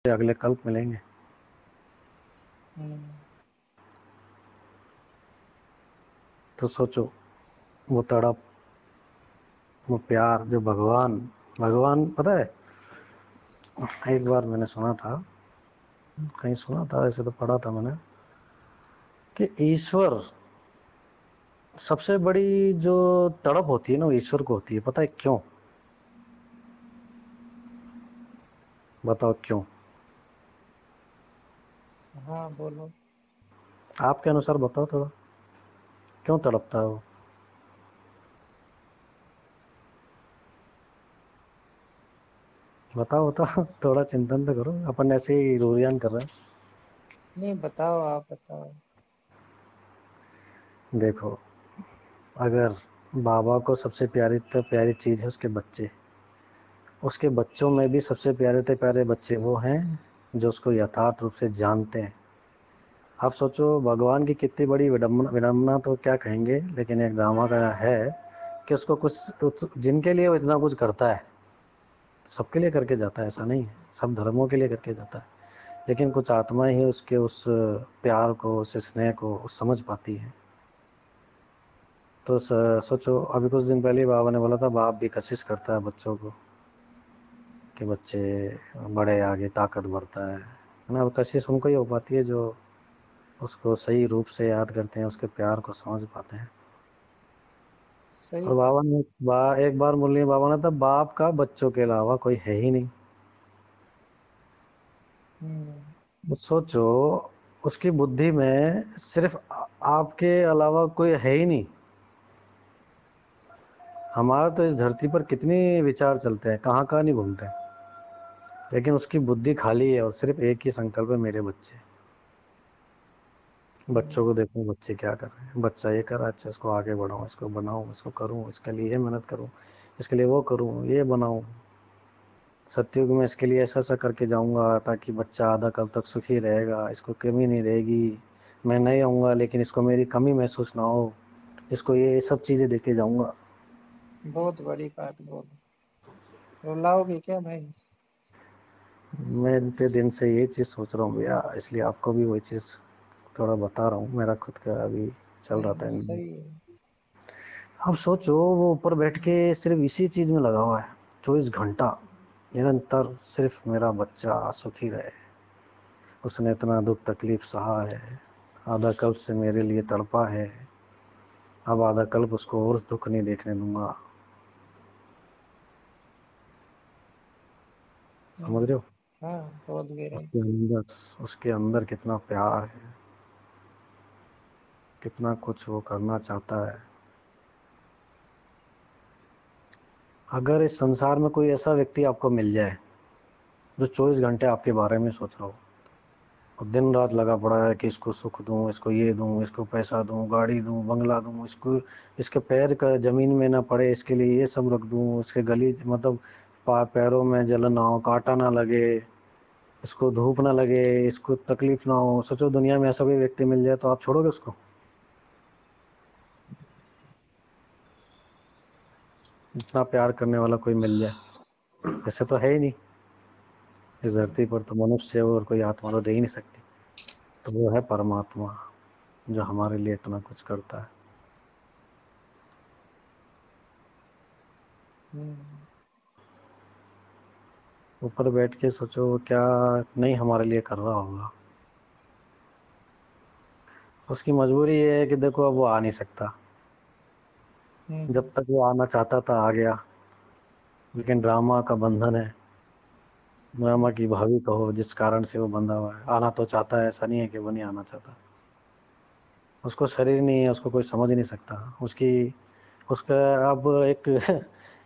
अगले कल्प मिलेंगे। हम्म, तो सोचो, वो तड़प, वो प्यार जो भगवान भगवान पता है, एक बार मैंने सुना था, कहीं सुना था, वैसे तो पढ़ा था मैंने, कि ईश्वर सबसे बड़ी जो तड़प होती है ना, वो ईश्वर को होती है। पता है क्यों? बताओ क्यों? हाँ बोलो। आपके अनुसार बताओ थोड़ा, क्यों तड़पता है वो? बताओ बताओ थोड़ा चिंतन तो करो, अपन ऐसे ही रोरियान कर रहे नहीं बताओ, आप बताओ। हैं। देखो, अगर बाबा को सबसे प्यारी तो प्यारी चीज है उसके बच्चे, उसके बच्चों में भी सबसे प्यारे से प्यारे बच्चे वो हैं जो उसको यथार्थ रूप से जानते हैं। आप सोचो, भगवान की कितनी बड़ी विडम्बना, विडम्बना तो क्या कहेंगे, लेकिन एक ड्रामा का है कि उसको कुछ जिनके लिए वो इतना कुछ करता है, सबके लिए करके जाता है, ऐसा नहीं है, सब धर्मों के लिए करके जाता है, लेकिन कुछ आत्मा ही उसके उस प्यार को, उस स्नेह को समझ पाती है। तो सोचो, अभी कुछ दिन पहले बाबा ने बोला था, बाप भी कशिश करता है बच्चों को कि बच्चे बड़े, आगे ताकत बढ़ता है ना। कशिश उनको ही हो पाती है जो उसको सही रूप से याद करते हैं, उसके प्यार को समझ पाते हैं। सही और बात। बाबा ने एक बार मुरली बाबा ने था, बाप का बच्चों के अलावा कोई है ही नहीं। हम्म, वो सोचो, उसकी बुद्धि में सिर्फ आपके अलावा कोई है ही नहीं। हमारा तो इस धरती पर कितने विचार चलते हैं, कहाँ कहाँ नहीं घूमते हैं, लेकिन उसकी बुद्धि खाली है और सिर्फ एक ही संकल्प है, मेरे बच्चे। बच्चों को हम्म, देखो, बच्चे क्या कर रहे हैं, बच्चा ये कर रहा है, अच्छा इसको आगे बढ़ाऊं, इसको बनाऊं, इसको करूं, इसके लिए ये मेहनत करूं, इसके लिए वो करूं, ये बनाऊं, सत्युग में इसके लिए ऐसा ऐसा करके जाऊंगा ताकि बच्चा आधा कल तक सुखी रहेगा, इसको कमी नहीं रहेगी, मैं नहीं आऊंगा लेकिन इसको मेरी कमी महसूस ना हो, इसको ये सब चीजें देके जाऊंगा। बहुत बड़ी बात बोलो। रुलाओगे क्या भाई? मैं इतने दिन से ये चीज सोच रहा हूँ भैया, इसलिए आपको भी वही चीज थोड़ा बता रहा हूँ, मेरा खुद का अभी चल रहा नहीं था। सही है। अब सोचो, वो ऊपर बैठ के सिर्फ इसी चीज में लगा हुआ है, 24 घंटा निरंतर, सिर्फ मेरा बच्चा सुखी रहे। उसने इतना दुख तकलीफ सहा है, आधा कल्प से मेरे लिए तड़पा है, अब आधा कल्प उसको और दुख नहीं देखने दूंगा। समझ रहे हो? हाँ बहुत गहराई उसके से। अंदर उसके अंदर कितना प्यार है, कितना कुछ वो करना चाहता है। अगर इस संसार में कोई ऐसा व्यक्ति आपको मिल जाए जो 24 घंटे आपके बारे में सोच रहा हो और दिन रात लगा पड़ा है कि इसको सुख दूं, इसको ये दूं, इसको पैसा दूं, गाड़ी दूं, बंगला दूं, इसको, इसके पैर का जमीन में ना पड़े इसके लिए ये सब रख दूं, इसके गली मतलब पैरों में जलन ना हो, कांटा ना लगे, इसको धूप ना लगे, इसको तकलीफ ना हो। सोचो, दुनिया में ऐसा कोई व्यक्ति मिल जाए तो आप छोड़ोगे उसको? इतना प्यार करने वाला कोई मिल जाए, ऐसे तो है ही नहीं इस धरती पर, तो मनुष्य और कोई आत्मा तो दे ही नहीं सकती। तो वो है परमात्मा जो हमारे लिए इतना कुछ करता है। हम्म, ऊपर बैठ के सोचो क्या नहीं हमारे लिए कर रहा होगा। उसकी मजबूरी ये है कि देखो, अब वो आ नहीं सकता, जब हम्म, तक वो आना चाहता था आ गया, लेकिन ड्रामा का बंधन है, ड्रामा की भावी कहो, जिस कारण से वो बंधा हुआ है। आना तो चाहता है, ऐसा नहीं है कि वो नहीं आना चाहता, उसको शरीर नहीं है, उसको कोई समझ नहीं सकता उसकी, उसका अब एक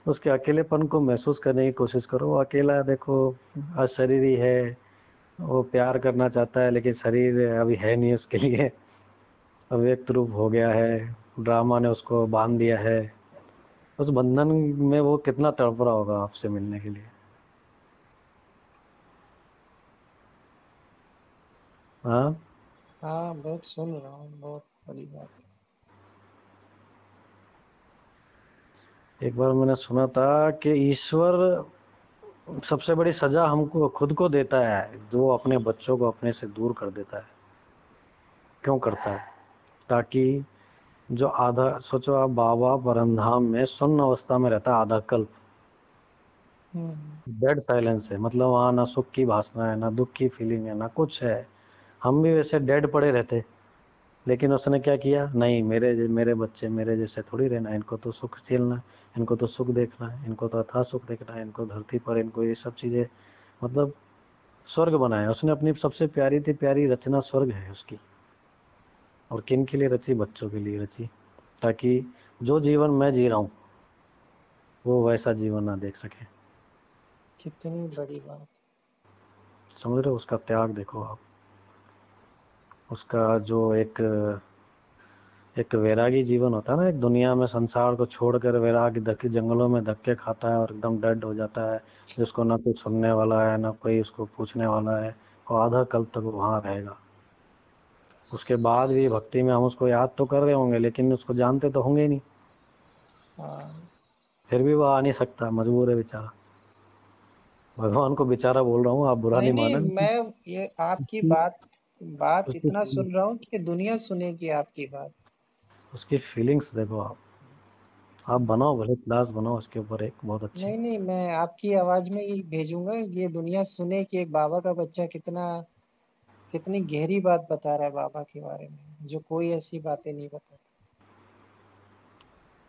उसके अकेलेपन को महसूस करने की कोशिश करो। वो अकेला है, देखो, अशरीरी है, वो प्यार करना चाहता है लेकिन शरीर अभी है नहीं उसके लिए, अव्यक्त रूप हो गया है, ड्रामा ने उसको बांध दिया है। उस बंधन में वो कितना तड़प रहा होगा आपसे मिलने के लिए। हाँ, हाँ बहुत सुन रहा हूँ, बहुत बड़ी बात है। एक बार मैंने सुना था कि ईश्वर सबसे बड़ी सजा हमको खुद को देता है जो अपने बच्चों को अपने से दूर कर देता है। क्यों करता है? ताकि जो आधा, सोचो आप, बाबा परमधाम में सुन्न अवस्था में रहता है आधा कल्प, डेड साइलेंस है, मतलब वहाँ ना सुख की भासना है, ना दुख की फीलिंग है, ना कुछ है। हम भी वैसे डेड पड़े रहते, लेकिन उसने क्या किया, नहीं, मेरे बच्चे मेरे जैसे थोड़ी रहना, इनको तो सुख झेलना, इनको तो सुख देखना है, इनको तो अथाह सुख देखना है, इनको धरती पर इनको ये सब चीजें, मतलब स्वर्ग बनाया उसने। अपनी सबसे प्यारी थी प्यारी रचना स्वर्ग है उसकी, और किन के लिए रची? बच्चों के लिए रची, ताकि जो जीवन मैं जी रहा हूँ वो वैसा जीवन ना देख सके। कितनी बड़ी बात। समझ रहे हो? उसका त्याग देखो आप, उसका जो एक वैरागी जीवन होता है ना, एक दुनिया में संसार को छोड़कर वैरागी धक्के जंगलों में धक्के खाता है और एकदम डेड हो जाता है, जिसको ना कोई सुनने वाला है ना कोई उसको पूछने वाला है, और आधा कल तक वहां रहेगा। उसके बाद भी भक्ति में हम उसको याद तो कर रहे होंगे, लेकिन उसको जानते तो होंगे ही नहीं, हाँ। फिर भी वो आ नहीं सकता, मजबूर है बेचारा। भगवान को बेचारा बोल रहा हूँ, आप बुरा नहीं नहीं नहीं, माना। मैं ये आपकी उसकी बात बात उसकी इतना सुन रहा हूँ कि दुनिया सुनेगी आपकी बात। उसकी फीलिंग्स देखो आप बनाओ भले क्लास बनाओ उसके ऊपर एक बहुत अच्छी। नहीं नहीं, मैं आपकी आवाज में ही भेजूंगा, ये दुनिया सुने कि एक बाबा का बच्चा कितनी गहरी बात बता रहा है बाबा के बारे में, जो कोई ऐसी बातें नहीं बताता।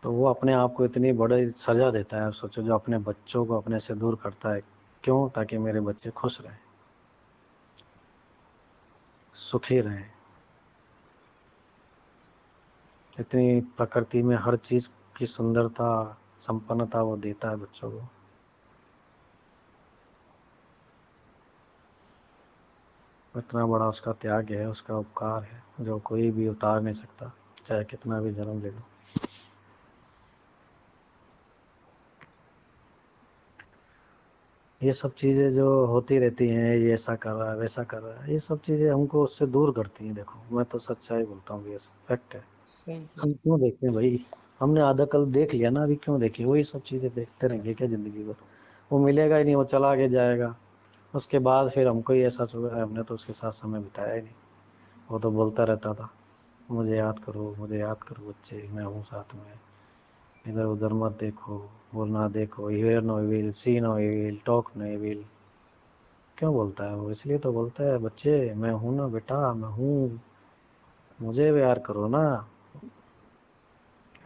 तो वो अपने आप को इतनी बड़ी सजा देता है, सोचो, जो अपने बच्चों को अपने से दूर करता है। क्यों? ताकि मेरे बच्चे खुश रहें, सुखी रहें। इतनी प्रकृति में हर चीज की सुंदरता, संपन्नता वो देता है बच्चों को। इतना बड़ा उसका त्याग है, उसका उपकार है, जो कोई भी उतार नहीं सकता, चाहे कितना भी जन्म ले लो। ये सब चीजें जो होती रहती हैं, ये ऐसा कर रहा है वैसा कर रहा है, ये सब चीजें हमको उससे दूर करती हैं। देखो मैं तो सच्चाई बोलता हूँ, ये फैक्ट है। सही हम कह क्यों देखते हैं भाई? हमने आधा कल देख लिया ना, अभी क्यों देखे? वही सब चीजें देखते रहेंगे क्या जिंदगी भर? वो मिलेगा ही नहीं, वो चला के जाएगा। उसके बाद फिर हमको ही एहसास होगा हमने तो उसके साथ समय बिताया ही नहीं। वो तो बोलता रहता था, मुझे याद करो बच्चे, मैं हूँ साथ में, इधर उधर मत देखो, वो ना देखो, hear no evil, see no evil, talk no evil. क्यों बोलता है वो? इसलिए तो बोलता है, बच्चे मैं हूं ना बेटा, मैं हूँ, मुझे प्यार करो ना,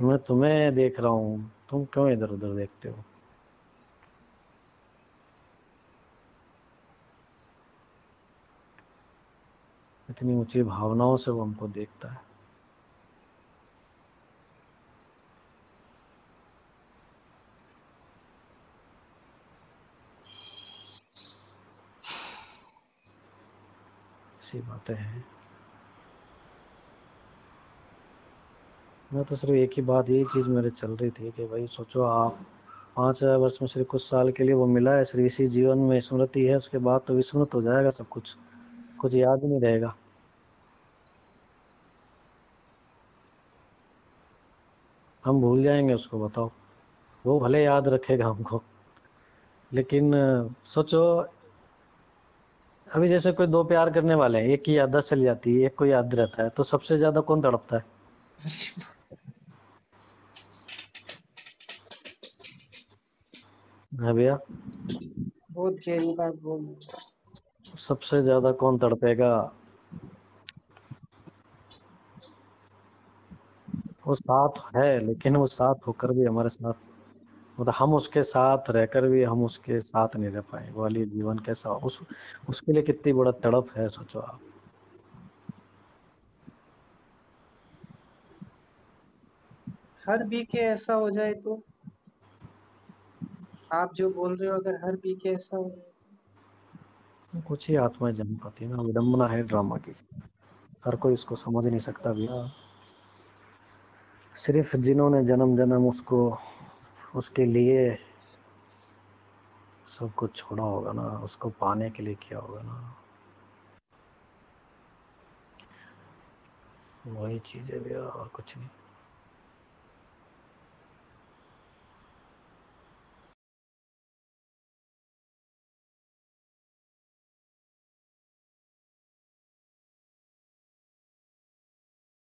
मैं तुम्हें देख रहा हूँ, तुम क्यों इधर उधर देखते हो? इतनी ऊंची भावनाओं से वो हमको देखता है। ऐसी बातें हैं। मैं तो सिर्फ एक ही बात, यही चीज मेरे चल रही थी कि भाई सोचो आप, 5,000 वर्ष में सिर्फ कुछ साल के लिए वो मिला है, सिर्फ इसी जीवन में स्मृति है, उसके बाद तो विस्मृत हो जाएगा सब कुछ, कुछ याद ही नहीं रहेगा। हम भूल जाएंगे उसको, बताओ। वो भले याद रखेगा हमको, लेकिन सोचो, अभी जैसे कोई दो प्यार करने वाले हैं, एक की याददाश्त चली जाती है, एक को याद रहता है, तो सबसे ज्यादा कौन तड़पता है? है भैया? बहुत गहरी बात बोल रहे हो। सबसे ज्यादा कौन तड़पेगा? वो साथ है, लेकिन वो साथ होकर भी हमारे साथ, मतलब हम उसके साथ रहकर भी हम उसके साथ नहीं रह पाए, वो वाली जीवन कैसा उसके लिए कितनी बड़ा तड़प है, सोचो आप। हर बी के ऐसा हो जाए तो, आप जो बोल रहे हो, अगर हर बी के ऐसा हो जाए कुछ ही आत्माएं जन्म पाती है ना, विडम्बना है ड्रामा की। हर कोई इसको समझ नहीं सकता भैया। सिर्फ जिन्होंने जन्म जन्म उसको, उसके लिए सब कुछ छोड़ा होगा ना, उसको पाने के लिए किया होगा ना, वही चीज है भैया, और कुछ नहीं।